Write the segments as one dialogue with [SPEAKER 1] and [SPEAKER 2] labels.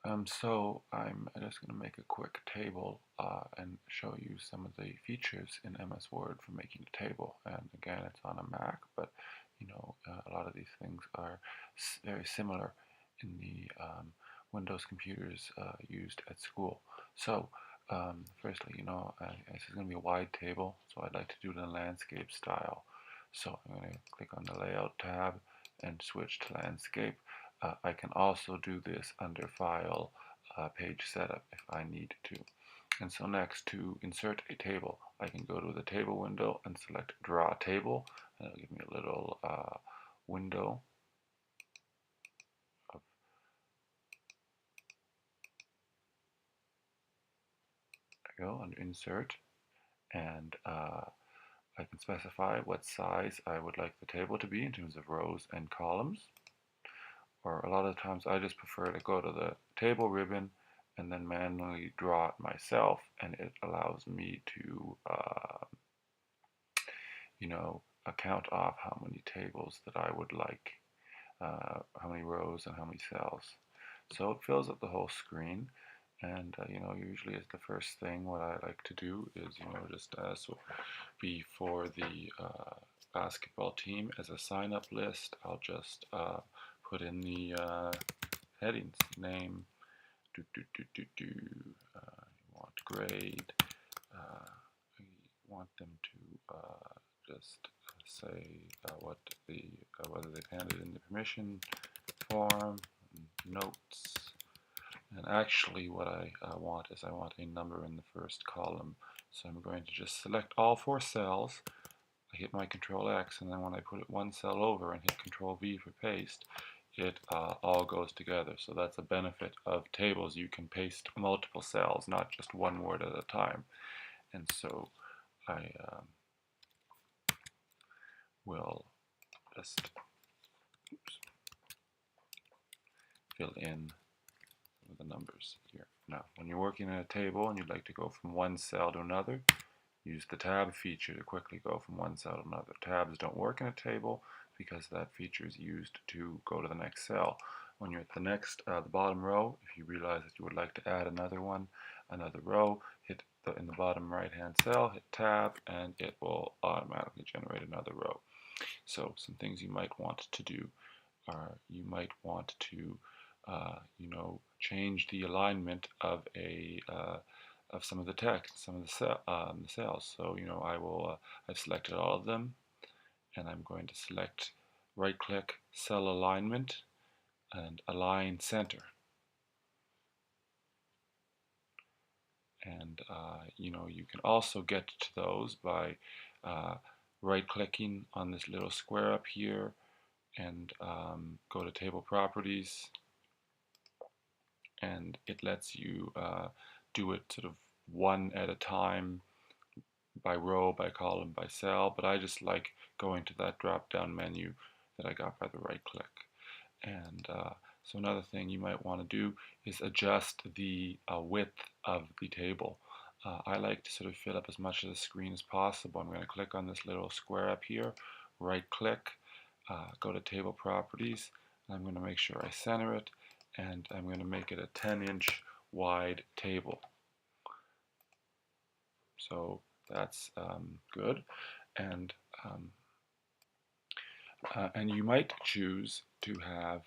[SPEAKER 1] So I'm just going to make a quick table and show you some of the features in MS Word for making a table. And again, it's on a Mac, but a lot of these things are very similar in the Windows computers used at school. So firstly, this is going to be a wide table, so I'd like to do it in landscape style. So I'm going to click on the Layout tab and switch to Landscape. I can also do this under File, Page Setup if I need to. And so next, to insert a table, I can go to the table window and select Draw Table, and it'll give me a little window of, there you go, under Insert, and I can specify what size I would like the table to be in terms of rows and columns. Or a lot of times I just prefer to go to the table ribbon and then manually draw it myself, and it allows me to count off how many tables that I would like, how many rows and how many cells. So it fills up the whole screen, and usually as the first thing what I like to do is just be for the basketball team as a sign-up list. I'll just put in the headings, name, you want grade, we want them to just say what whether they've handed in the permission form, notes, and actually what I want is I want a number in the first column. So I'm going to just select all 4 cells. I hit my Control X, and then when I put it one cell over and hit Control V for paste, it all goes together. So that's a benefit of tables. You can paste multiple cells, not just one word at a time. And so I will just fill in the numbers here. Now, when you're working in a table and you'd like to go from one cell to another, use the tab feature to quickly go from one cell to another. Tabs don't work in a table because that feature is used to go to the next cell. When you're at the bottom row, if you realize that you would like to add another row, hit in the bottom right hand cell, hit tab, and it will automatically generate another row. So some things you might want to do are you might want to change the alignment of some of the text, some of the cells. So I've selected all of them, and I'm going to select right-click Cell Alignment and Align Center. And you can also get to those by right-clicking on this little square up here and go to Table Properties, and it lets you do it sort of one at a time, by row, by column, by cell, but I just like going to that drop-down menu that I got by the right click. And so another thing you might want to do is adjust the width of the table. I like to sort of fill up as much of the screen as possible. I'm going to click on this little square up here, right click, go to Table Properties, and I'm going to make sure I center it, and I'm going to make it a 10-inch wide table. So that's good. And you might choose to have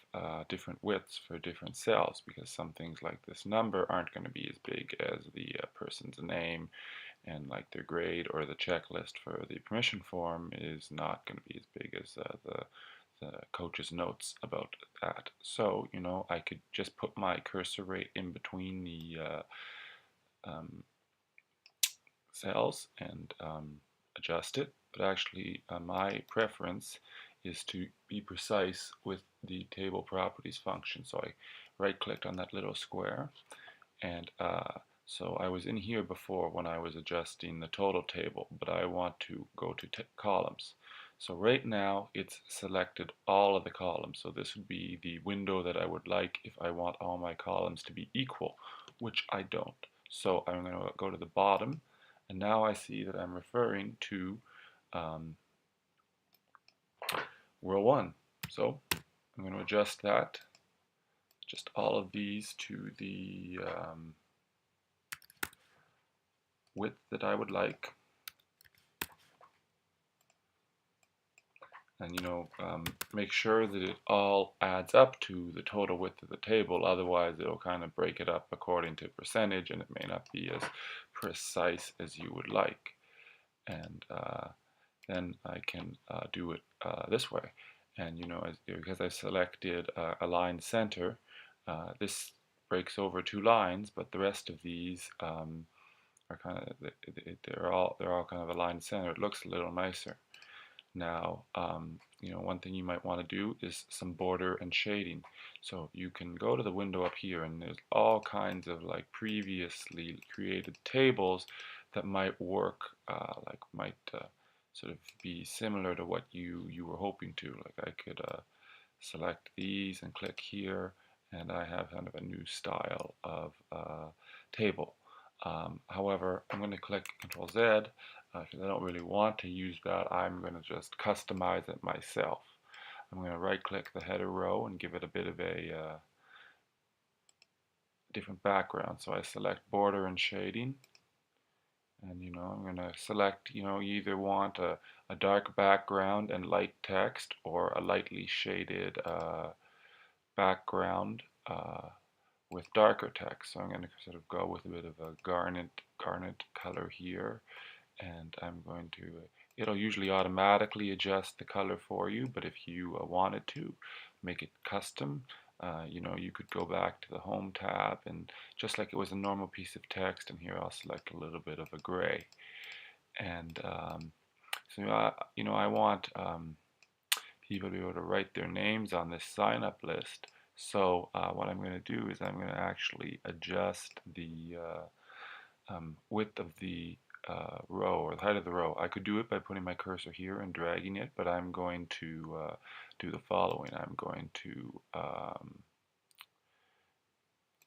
[SPEAKER 1] different widths for different cells, because some things like this number aren't going to be as big as the person's name, and like their grade, or the checklist for the permission form is not going to be as big as the coach's notes about that. So I could just put my cursor right in between the cells and adjust it, but actually my preference is to be precise with the table properties function. So I right clicked on that little square, and so I was in here before when I was adjusting the total table, but I want to go to columns. So right now it's selected all of the columns, so this would be the window that I would like if I want all my columns to be equal, which I don't. So I'm going to go to the bottom, and now I see that I'm referring to row 1. So I'm going to adjust that just all of these to the width that I would like. And make sure that it all adds up to the total width of the table, otherwise it'll kind of break it up according to percentage and it may not be as precise as you would like. And then I can do it this way. And because I selected align center, this breaks over two lines, but the rest of these are kind of they're all kind of aligned center. It looks a little nicer. Now, one thing you might want to do is some border and shading. So you can go to the window up here, and there's all kinds of like previously created tables that might work, might sort of be similar to what you were hoping to. Like I could select these and click here, and I have kind of a new style of table. However, I'm going to click Control Z because I don't really want to use that. I'm going to just customize it myself. I'm going to right click the header row and give it a bit of a different background. So I select border and shading, and I'm going to select, you either want a dark background and light text or a lightly shaded background with darker text. So I'm going to sort of go with a bit of a garnet color here, and I'm going to, it'll usually automatically adjust the color for you, but if you wanted to make it custom, you could go back to the Home tab, and just like it was a normal piece of text, and here I'll select a little bit of a gray. And so I want people to be able to write their names on this sign-up list. So what I'm going to do is I'm going to actually adjust the width of the row, or the height of the row. I could do it by putting my cursor here and dragging it, but I'm going to do the following. I'm going to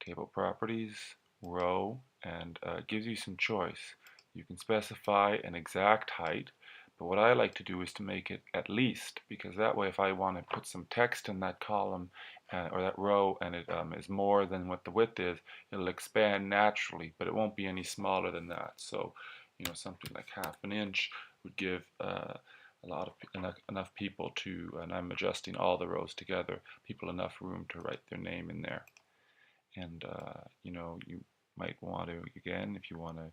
[SPEAKER 1] table properties, row, and it gives you some choice. You can specify an exact height, but what I like to do is to make it at least, because that way if I want to put some text in that column or that row and it is more than what the width is, it'll expand naturally, but it won't be any smaller than that. So something like half an inch would give a lot of enough people to, and I'm adjusting all the rows together, people enough room to write their name in there. And you might want to, again, if you want to,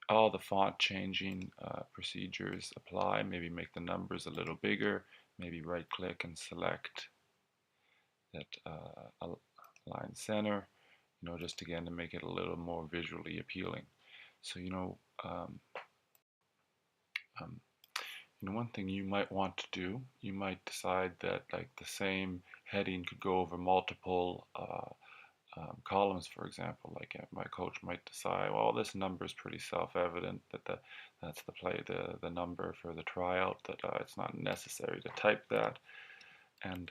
[SPEAKER 1] all the font changing procedures apply. Maybe make the numbers a little bigger, maybe right click and select that align center, just again to make it a little more visually appealing. So one thing you might want to do, you might decide that like the same heading could go over multiple columns, for example. Like my coach might decide, well, this number is pretty self-evident that that's the number for the tryout, that it's not necessary to type that. And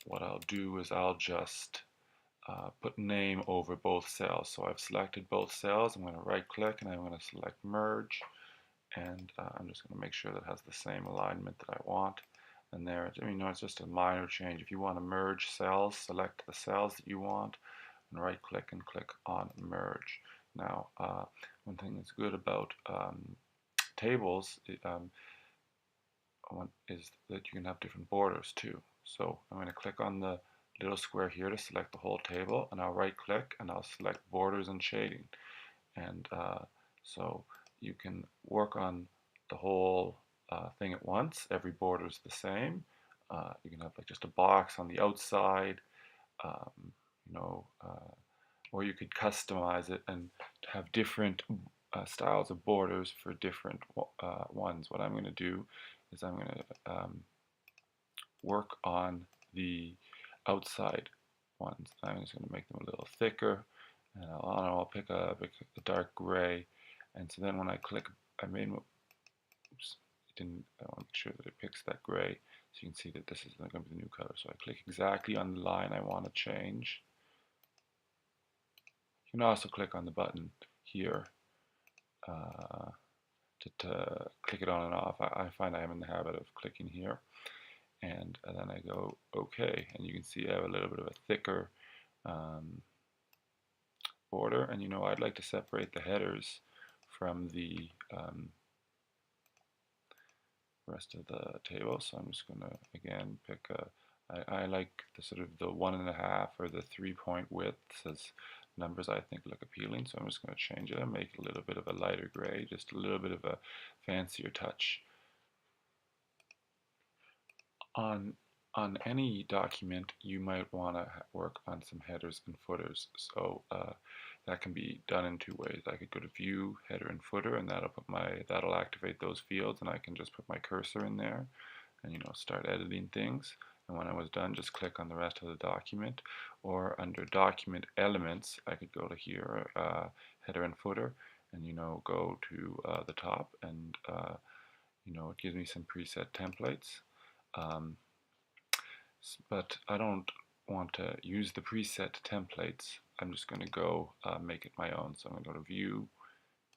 [SPEAKER 1] what I'll do is I'll just put name over both cells. So I've selected both cells. I'm going to right click and I'm going to select merge, and I'm just going to make sure that it has the same alignment that I want. And there, it's just a minor change. If you want to merge cells, select the cells that you want and right click and click on merge. Now, one thing that's good about tables is that you can have different borders too. So I'm going to click on the little square here to select the whole table, and I'll right click and I'll select borders and shading. And so you can work on the whole thing at once. Every border is the same. You can have like just a box on the outside, or you could customize it and have different styles of borders for different ones. What I'm going to do is I'm going to work on the outside ones. I'm just going to make them a little thicker, and I'll pick a dark gray. And so then when I click, I want to make sure that it picks that gray, so you can see that this is going to be the new color. So I click exactly on the line I want to change. You can also click on the button here to click it on and off. I find I am in the habit of clicking here. and then I go OK, and you can see I have a little bit of a thicker um, border, and I'd like to separate the headers from the rest of the table, so I'm just going to again pick I like the sort of the 1.5 or the 3-point widths as numbers I think look appealing, so I'm just going to change it and make it a little bit of a lighter gray, just a little bit of a fancier touch. On any document, you might want to work on some headers and footers. So that can be done in two ways. I could go to View, Header and Footer, and that'll activate those fields, and I can just put my cursor in there and start editing things. And when I was done, just click on the rest of the document. Or under Document Elements, I could go to here, Header and Footer, and go to the top, and it gives me some preset templates. But I don't want to use the preset templates. I'm just going to go make it my own. So I'm going to go to View,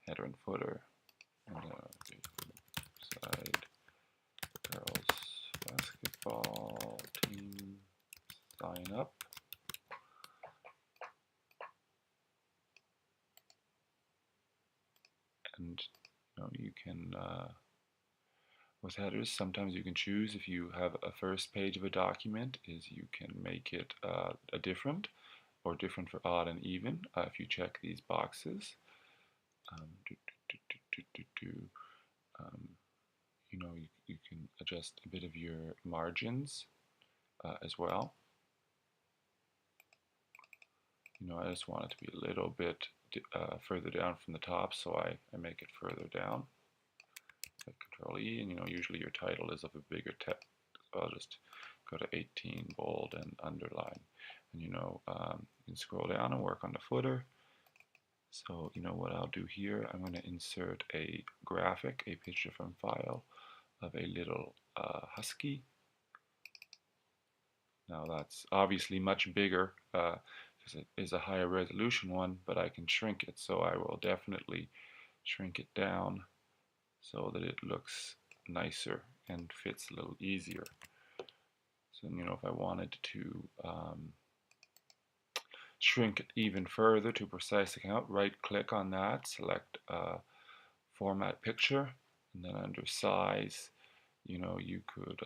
[SPEAKER 1] Header and Footer, and side girls basketball team sign up. And you can with headers, sometimes you can choose, if you have a first page of a document, is you can make it a different, or different for odd and even, if you check these boxes. You can adjust a bit of your margins as well. I just want it to be a little bit further down from the top, so I make it further down. Control E, and usually your title is of a bigger text, so I'll just go to 18, bold, and underline. And you can scroll down and work on the footer. So what I'll do here, I'm going to insert a graphic, a picture from file of a little husky. Now that's obviously much bigger because it is a higher resolution one, but I can shrink it, so I will definitely shrink it down so that it looks nicer and fits a little easier. So if I wanted to shrink it even further to precise account, right click on that, select Format Picture, and then under Size, you could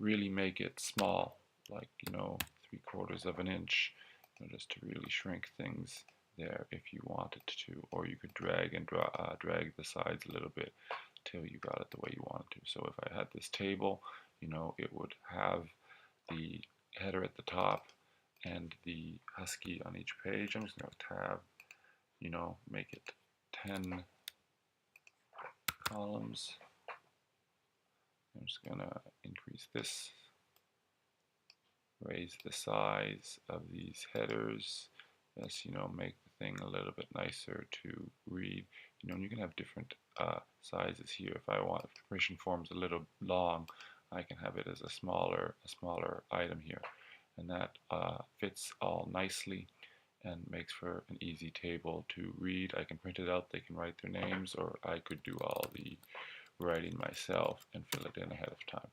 [SPEAKER 1] really make it small, like 3/4 of an inch, just to really shrink things there if you wanted to, or you could drag and drag the sides a little bit till you got it the way you wanted to. So if I had this table, it would have the header at the top and the husky on each page. I'm just going to tab, make it 10 columns. I'm just going to increase this, raise the size of these headers, just make the thing a little bit nicer to read. And you can have different sizes here. If the permission form's a little long, I can have it as a smaller item here, and that fits all nicely and makes for an easy table to read. I can print it out, they can write their names, or I could do all the writing myself and fill it in ahead of time.